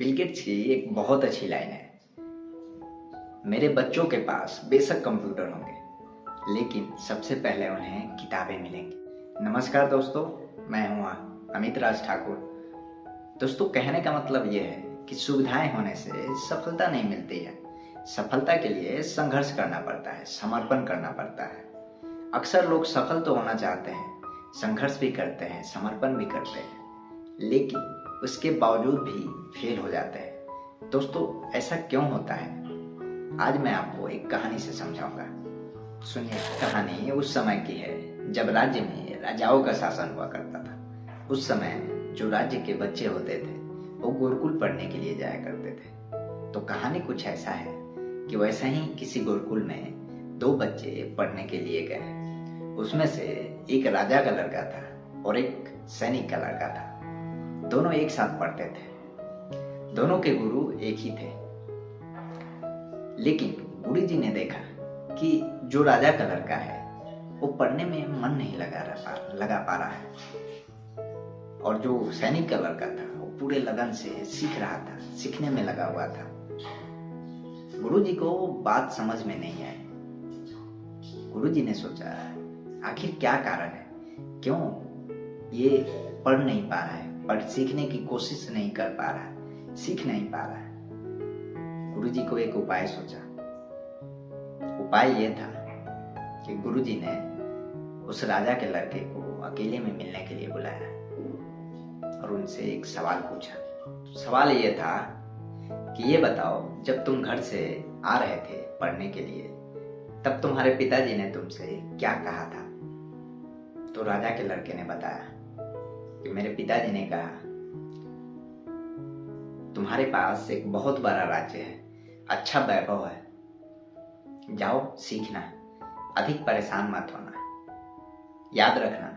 Bill Gates की एक बहुत अच्छी लाइन है, मेरे बच्चों के पास बेशक कंप्यूटर होंगे लेकिन सबसे पहले उन्हें किताबें मिलेंगी। नमस्कार दोस्तों, मैं हूँ अमित राज ठाकुर। दोस्तों, कहने का मतलब ये है कि सुविधाएं होने से सफलता नहीं मिलती है। सफलता के लिए संघर्ष करना पड़ता है, समर्पण करना पड़ता है। अक्सर लोग सफल तो होना चाहते हैं, संघर्ष भी करते हैं, समर्पण भी करते हैं, लेकिन उसके बावजूद भी फेल हो जाते हैं। दोस्तों, ऐसा क्यों होता है? आज मैं आपको एक कहानी से समझाऊंगा। सुनिए, कहानी उस समय की है जब राज्य में राजाओं का शासन हुआ करता था। उस समय जो राज्य के बच्चे होते थे वो गुरुकुल पढ़ने के लिए जाया करते थे। तो कहानी कुछ ऐसा है कि वैसा ही किसी गुरुकुल में दो बच्चे पढ़ने के लिए गए। उसमें से एक राजा का लड़का था और एक सैनिक का लड़का था। दोनों एक साथ पढ़ते थे। दोनों के गुरु एक ही थे, लेकिन गुरु जी ने देखा कि जो राजा का लड़का है वो पढ़ने में मन नहीं लगा पा रहा है, और जो सैनिक का लड़का था वो पूरे लगन से सीख रहा था, सीखने में लगा हुआ था। गुरुजी को बात समझ में नहीं आई। गुरुजी ने सोचा, आखिर क्या कारण है, क्यों ये पढ़ नहीं पा रहा है, पढ़ सीखने की कोशिश नहीं कर पा रहा है, सीख नहीं पा रहा है। गुरुजी को एक उपाय सोचा। उपाय ये था कि गुरुजी ने उस राजा के लड़के को अकेले में मिलने के लिए बुलाया और उनसे एक सवाल पूछा। सवाल ये था कि ये बताओ, जब तुम घर से आ रहे थे पढ़ने के लिए तब तुम्हारे पिताजी ने तुमसे क्या कहा था? तो राजा के लड़के ने बताया कि मेरे पिताजी ने कहा, तुम्हारे पास एक बहुत बड़ा राज्य है, अच्छा वैभव है, जाओ सीखना, अधिक परेशान मत होना। याद रखना,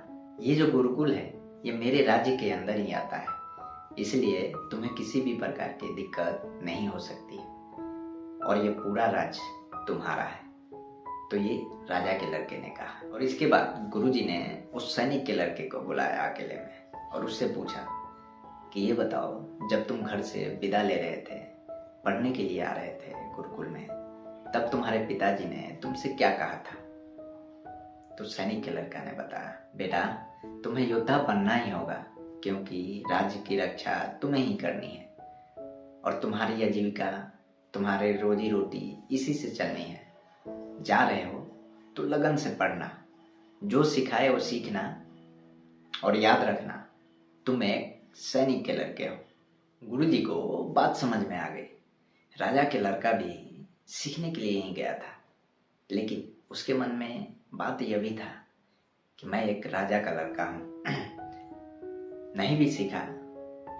ये जो गुरुकुल है ये मेरे राज्य के अंदर ही आता है, इसलिए तुम्हें किसी भी प्रकार की दिक्कत नहीं हो सकती और ये पूरा राज्य तुम्हारा है। तो ये राजा के लड़के ने कहा। और इसके बाद गुरुजी ने उस सैनिक के लड़के को बुलाया अकेले में और उससे पूछा कि ये बताओ, जब तुम घर से विदा ले रहे थे, पढ़ने के लिए आ रहे थे गुरुकुल में, तब तुम्हारे पिताजी ने तुमसे क्या कहा था? तो सैनिक के लड़का ने बताया, बेटा तुम्हें योद्धा बनना ही होगा, क्योंकि राज्य की रक्षा तुम्हें ही करनी है और तुम्हारी आजीविका, तुम्हारे रोजी रोटी इसी से चलनी है। जा रहे हो तो लगन से पढ़ना, जो सिखाए वो सीखना, और याद रखना तुम एक सैनिक के लड़के हो। गुरुजी को बात समझ में आ गई। राजा के लड़का भी सीखने के लिए ही गया था, लेकिन उसके मन में बात यह भी था कि मैं एक राजा का लड़का हूँ, नहीं भी सीखा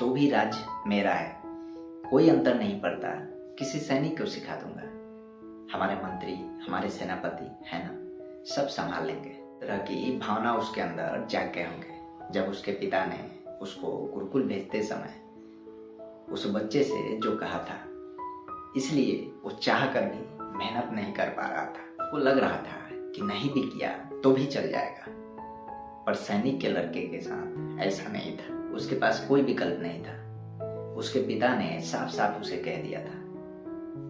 तो भी राज्य मेरा है, कोई अंतर नहीं पड़ता, किसी सैनिक को सिखा दूंगा, हमारे मंत्री, हमारे सेनापति है ना, सब संभाल लेंगे। तरह की भावना उसके अंदर जाग गए होंगे जब उसके पिता ने उसको गुरुकुल भेजते समय उस बच्चे से जो कहा था। इसलिए वो चाह कर भी मेहनत नहीं कर पा रहा था। वो लग रहा था कि नहीं भी किया तो भी चल जाएगा, पर सैनिक के लड़के के साथ ऐसा नहीं था। उसके पास कोई विकल्प नहीं था। उसके पिता ने साफ साफ उसे कह दिया था,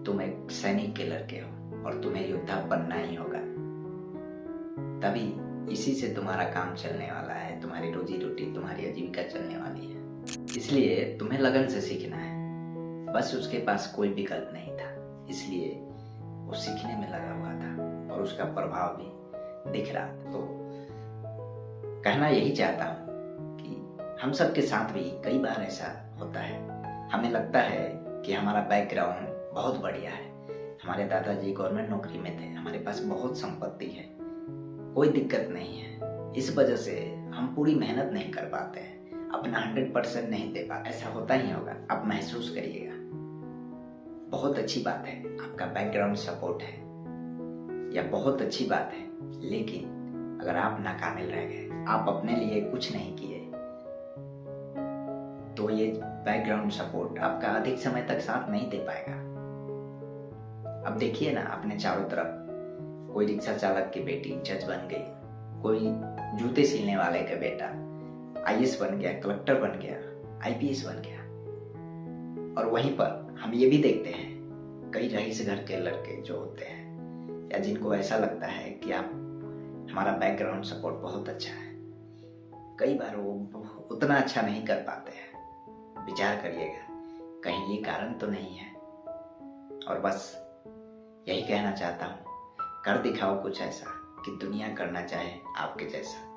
तुम एक सैनिक के लड़के हो और तुम्हें योद्धा बनना ही होगा, तभी इसी से तुम्हारा काम चलने वाला है, तुम्हारी रोजी रोटी, तुम्हारी आजीविका चलने वाली है, इसलिए तुम्हें लगन से सीखना है। बस उसके पास कोई विकल्प नहीं था, इसलिए वो सीखने में लगा हुआ था और उसका प्रभाव भी दिख रहा था। तो कहना यही चाहता हूँ कि हम सबके साथ भी कई बार ऐसा होता है। हमें लगता है कि हमारा बैकग्राउंड बहुत बढ़िया है, हमारे दादाजी गवर्नमेंट नौकरी में थे, हमारे पास बहुत संपत्ति है, कोई दिक्कत नहीं है, इस वजह से हम पूरी मेहनत नहीं कर पाते हैं, अपना 100% नहीं दे पाते। ऐसा होता ही होगा, आप महसूस करिएगा। बहुत अच्छी बात है आपका बैकग्राउंड सपोर्ट है, या बहुत अच्छी बात है, लेकिन अगर आप नाकामिल रह गए, आप अपने लिए कुछ नहीं किए, तो ये बैकग्राउंड सपोर्ट आपका अधिक समय तक साथ नहीं दे पाएगा। अब देखिए ना, अपने चारों तरफ कोई रिक्शा चालक की बेटी जज बन गई, कोई जूते सिलने वाले का बेटा आईएएस बन गया, कलेक्टर बन गया, आईपीएस बन गया। और वहीं पर हम ये भी देखते हैं कई रईस घर के लड़के जो होते हैं या जिनको ऐसा लगता है कि आप हमारा बैकग्राउंड सपोर्ट बहुत अच्छा है, कई बार वो उतना अच्छा नहीं कर पाते हैं। विचार करिएगा कहीं ये कारण तो नहीं है। और बस यही कहना चाहता हूँ, कर दिखाओ कुछ ऐसा कि दुनिया करना चाहे आपके जैसा।